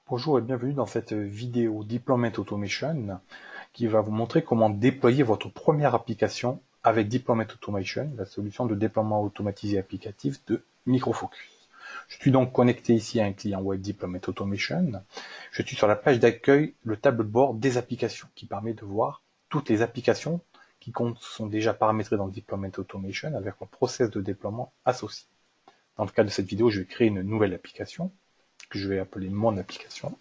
Bonjour et bienvenue dans cette vidéo Deployment Automation qui va vous montrer comment déployer votre première application avec Deployment Automation, la solution de déploiement automatisé applicatif de Micro Focus. Je suis donc connecté ici à un client web Deployment Automation. Je suis sur la page d'accueil, le tableau de bord des applications qui permet de voir toutes les applications qui sont déjà paramétrées dans Deployment Automation avec un process de déploiement associé. Dans le cas de cette vidéo, je vais créer une nouvelle application que je vais appeler mon application.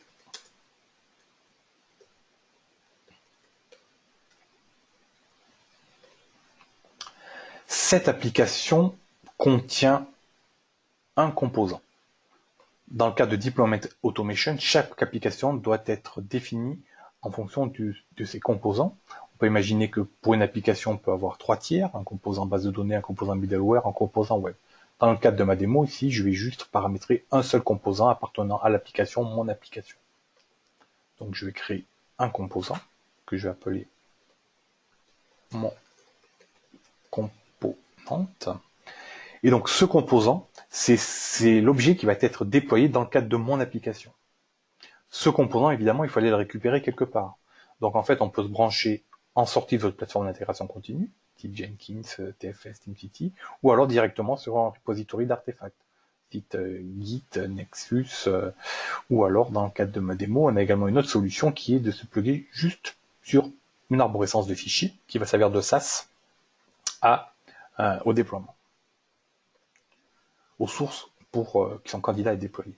Cette application contient un composant. Dans le cas de Deployment Automation, chaque application doit être définie en fonction de ses composants. On peut imaginer que pour une application, on peut avoir 3 tiers, un composant base de données, un composant middleware, un composant web. Dans le cadre de ma démo, ici, je vais juste paramétrer un seul composant appartenant à l'application, mon application. Donc je vais créer un composant que je vais appeler mon composante. Et donc ce composant, c'est l'objet qui va être déployé dans le cadre de mon application. Ce composant, évidemment, il fallait le récupérer quelque part. Donc en fait, on peut se brancher en sortie de votre plateforme d'intégration continue, type Jenkins, TFS, TeamCity, ou alors directement sur un repository d'artefacts, type Git, Nexus, ou alors dans le cadre de ma démo, on a également une autre solution qui est de se plugger juste sur une arborescence de fichiers qui va servir de SaaS au déploiement, aux sources qui sont candidats à être déployés.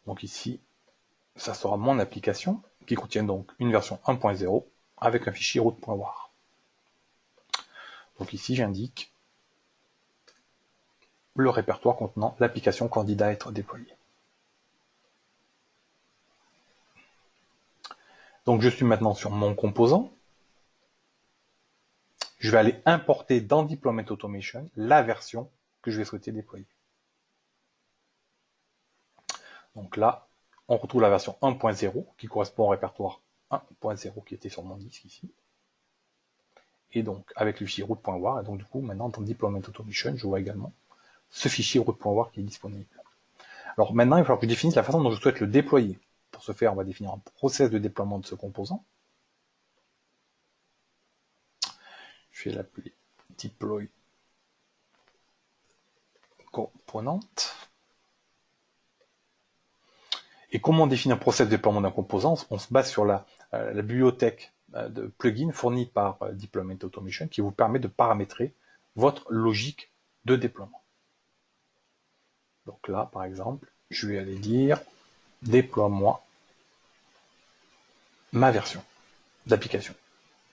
Donc ici, ça sera mon application qui contient donc une version 1.0 avec un fichier root.war. Donc ici, j'indique le répertoire contenant l'application candidat à être déployée. Donc je suis maintenant sur mon composant. Je vais aller importer dans Deployment Automation la version que je vais souhaiter déployer. Donc là, on retrouve la version 1.0 qui correspond au répertoire 1.0 qui était sur mon disque ici. Et donc avec le fichier root.war, et donc du coup maintenant dans Deployment Automation, je vois également ce fichier root.war qui est disponible. Alors maintenant, il va falloir que je définisse la façon dont je souhaite le déployer. Pour ce faire, on va définir un process de déploiement de ce composant. Je vais l'appeler deploy component. Et comment on définit un process de déploiement d'un composant? On se base sur la bibliothèque de plugins fournie par Deployment Automation qui vous permet de paramétrer votre logique de déploiement. Donc là, par exemple, je vais aller dire déploie-moi ma version d'application.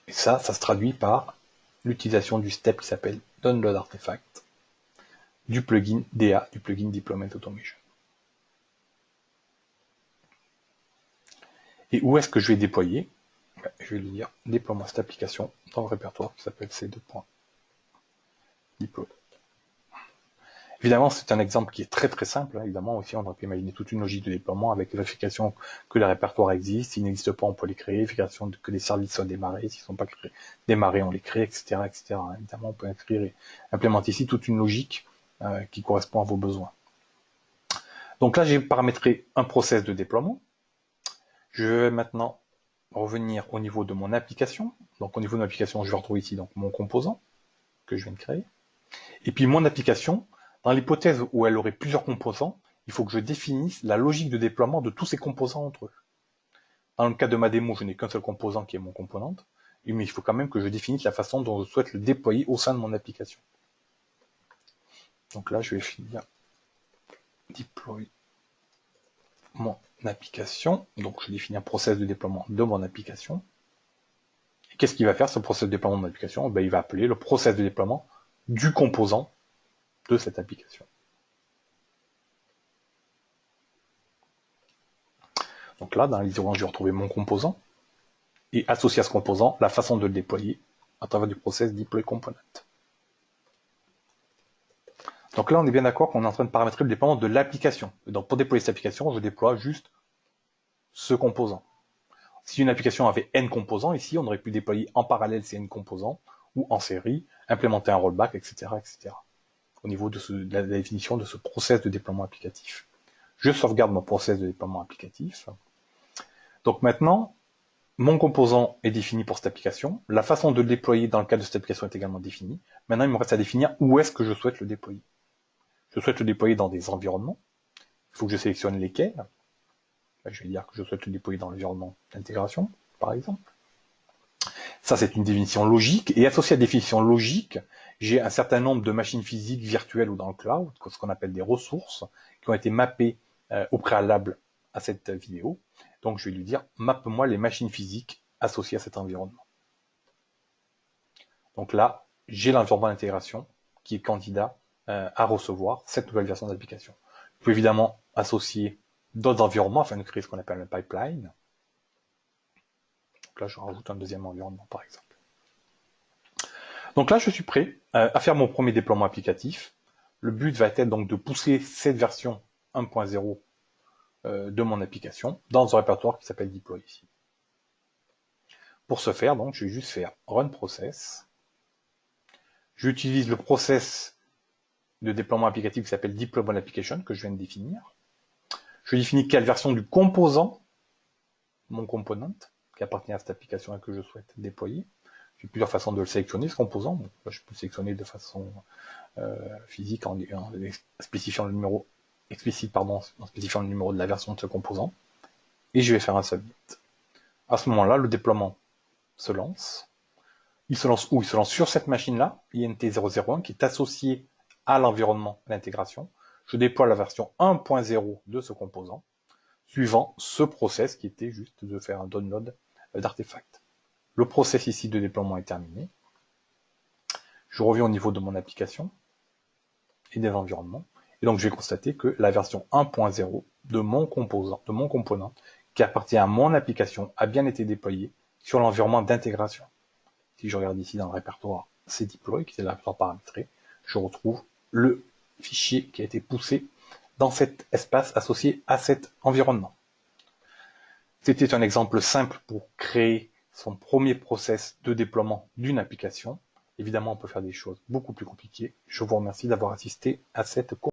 Et ça se traduit par l'utilisation du step qui s'appelle Download Artifact du plugin DA, du plugin Deployment Automation. Et où est-ce que je vais déployer? Je vais lui dire déploie-moi cette application dans le répertoire qui s'appelle c2.deploy. Évidemment, c'est un exemple qui est très très simple. Évidemment, aussi, on aurait pu imaginer toute une logique de déploiement avec vérification que les répertoires existent. S'ils n'existent pas, on peut les créer. Vérification que les services soient démarrés. S'ils ne sont pas démarrés, on les crée, etc., etc. Évidemment, on peut implémenter ici toute une logique qui correspond à vos besoins. Donc là, j'ai paramétré un process de déploiement. Je vais maintenant revenir au niveau de mon application. Donc au niveau de mon application, je vais retrouver ici donc mon composant que je viens de créer. Et puis mon application, dans l'hypothèse où elle aurait plusieurs composants, il faut que je définisse la logique de déploiement de tous ces composants entre eux. Dans le cas de ma démo, je n'ai qu'un seul composant qui est mon componente, mais il faut quand même que je définisse la façon dont je souhaite le déployer au sein de mon application. Donc là, je vais finir deploy mon application. Donc je définis un process de déploiement de mon application. Et qu'est-ce qu'il va faire ce process de déploiement de mon application? Il va appeler le process de déploiement du composant de cette application. Donc là, dans l'ISO1, je vais retrouver mon composant et associer à ce composant la façon de le déployer à travers du process deploy component. Donc là, on est bien d'accord qu'on est en train de paramétrer le déploiement de l'application. Donc pour déployer cette application, je déploie juste ce composant. Si une application avait n composants, ici, on aurait pu déployer en parallèle ces n composants ou en série, implémenter un rollback, etc., etc. Au niveau de la définition de ce process de déploiement applicatif. Je sauvegarde mon process de déploiement applicatif. Donc maintenant, mon composant est défini pour cette application. La façon de le déployer dans le cadre de cette application est également définie. Maintenant, il me reste à définir où est-ce que je souhaite le déployer. Je souhaite le déployer dans des environnements. Il faut que je sélectionne lesquels. Je vais dire que je souhaite le déployer dans l'environnement d'intégration, par exemple. Ça, c'est une définition logique. Et associé à la définition logique, j'ai un certain nombre de machines physiques virtuelles ou dans le cloud, ce qu'on appelle des ressources, qui ont été mappées au préalable à cette vidéo. Donc, je vais lui dire, mappe-moi les machines physiques associées à cet environnement. Donc là, j'ai l'environnement d'intégration qui est candidat à recevoir cette nouvelle version d'application. Je peux évidemment associer d'autres environnements afin de créer ce qu'on appelle un pipeline. Donc là, je rajoute un deuxième environnement, par exemple. Donc là, je suis prêt à faire mon premier déploiement applicatif. Le but va être donc de pousser cette version 1.0 de mon application dans un répertoire qui s'appelle deploy ici. Pour ce faire, donc, je vais juste faire run process. J'utilise le process de déploiement applicatif qui s'appelle deployment application que je viens de définir. Je définis quelle version du composant, mon component, qui appartient à cette application et que je souhaite déployer. J'ai plusieurs façons de le sélectionner, ce composant. Bon, là, je peux le sélectionner de façon physique en spécifiant le numéro explicite, pardon, en spécifiant le numéro de la version de ce composant. Et je vais faire un submit. À ce moment-là, le déploiement se lance. Il se lance où? Il se lance sur cette machine-là, INT001, qui est associée à l'environnement d'intégration. Je déploie la version 1.0 de ce composant, suivant ce process qui était juste de faire un download d'artefacts. Le process ici de déploiement est terminé. Je reviens au niveau de mon application et des environnements. Et donc, je vais constater que la version 1.0 de mon component, qui appartient à mon application, a bien été déployée sur l'environnement d'intégration. Si je regarde ici dans le répertoire cdeploy, qui est le répertoire paramétré, je retrouve le fichier qui a été poussé dans cet espace associé à cet environnement. C'était un exemple simple pour créer son premier process de déploiement d'une application. Évidemment, on peut faire des choses beaucoup plus compliquées. Je vous remercie d'avoir assisté à cette